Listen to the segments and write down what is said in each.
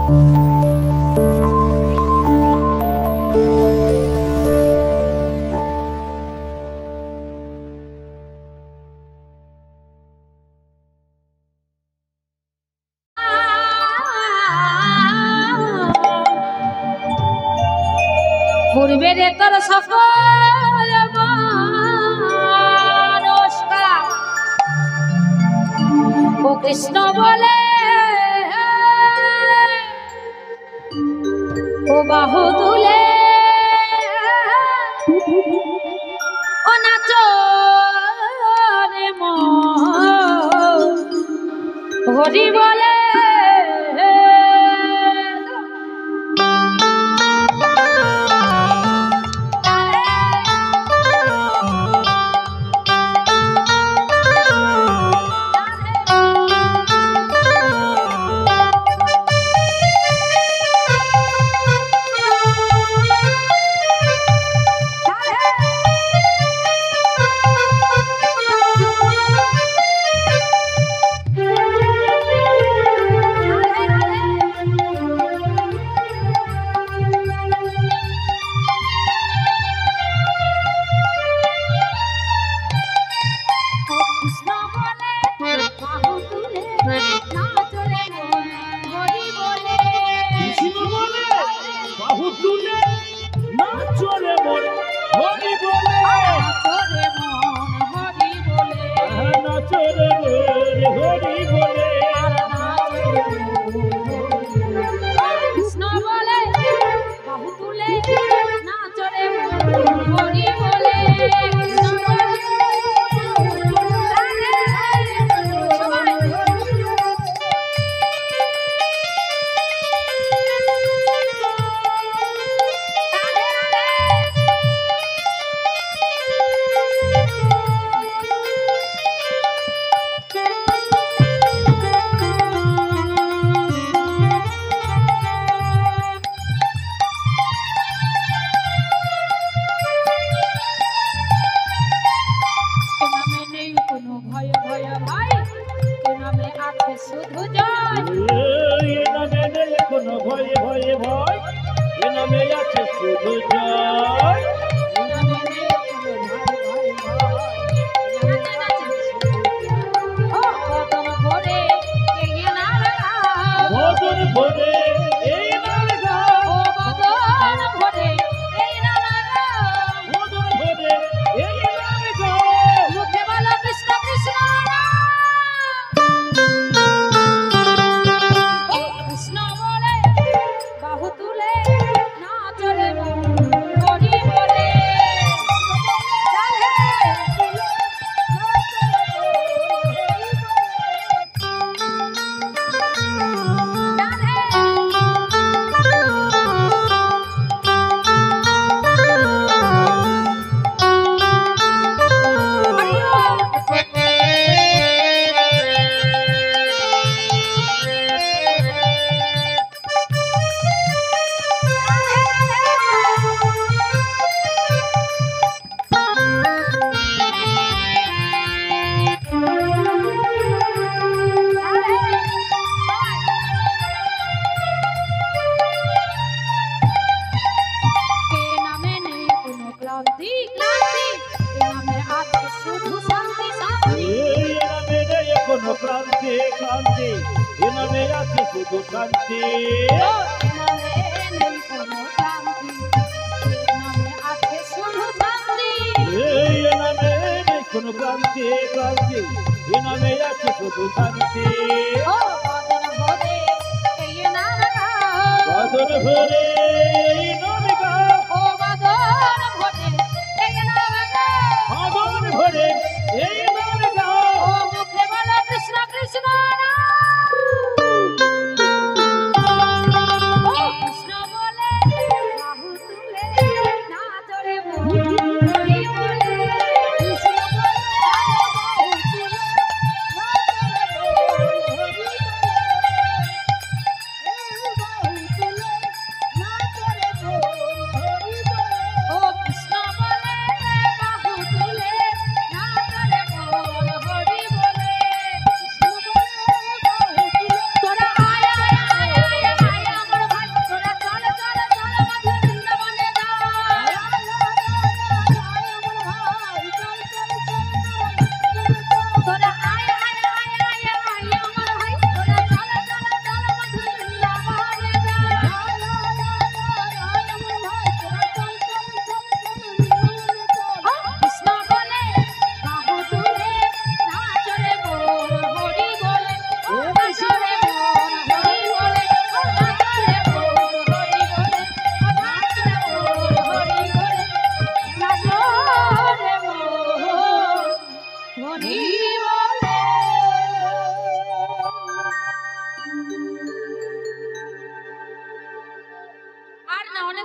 পূর্বের তোর সকল নমস্কার ও কৃষ্ণ বলে ও বাহু তুলে ও নাচ রে মন হরি বলে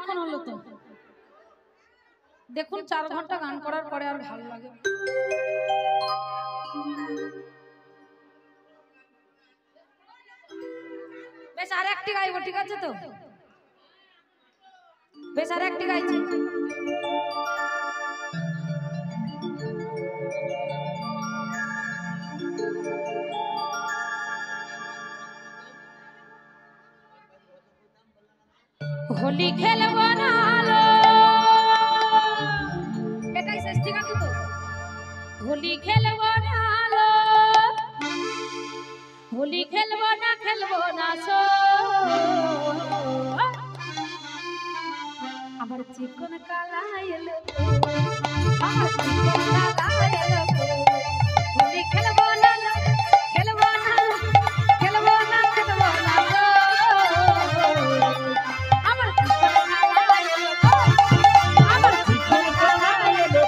অনেকক্ষণ হলো তো, দেখুন 4 ঘন্টা গান করার পরে আর ভালো লাগে। বেশ আর একটি গাইবো, ঠিক আছে তো? বেশ আর একটি গাইছি। হোলি খেলবো না লো, এটাই শেষ, ঠিক আছে তো? হোলি খেলবো না লো, হোলি খেলবো না সো, আমার চিকন কালা এলো, আমার চিকন কালা এলো, হোলি খেলবো না লো, খেলবো না লো, খেলবো না সো, আমার চিকন কালা এলো, আমার চিকন কালা এলো।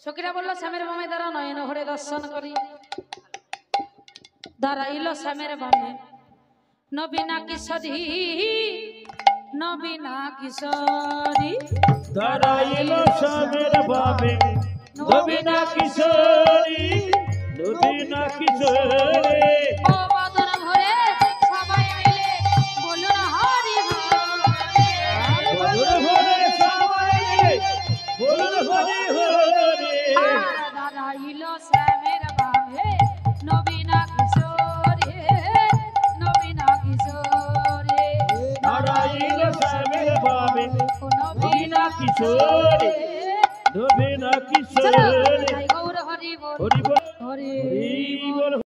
সখীরা বলল শ্যামের বামে দাঁড়া নয়ন ভরে দর্শন করি, দাঁড়াইল শ্যামের বামে নবীনা কিশোরী, নবীনা কিশোরী, দাঁড়াইল শ্যামের বামে নবীনা কিশোরী, নবীনা কিশোরী, ও বদন ভরে সবাই মিলে বলুন হরি বল, বদন ভরে সবাই মিলে বলুন হরি হরি, দাঁড়াইল শ্যামের বামে নবীনা কিশোরী, নবীনা কিশোরী, দাঁড়াইল শ্যামের বামে নবীনা কিশোরী, নবীনা কিশোরী, গৌর হরি বল, হরি বল হরি হরি বল।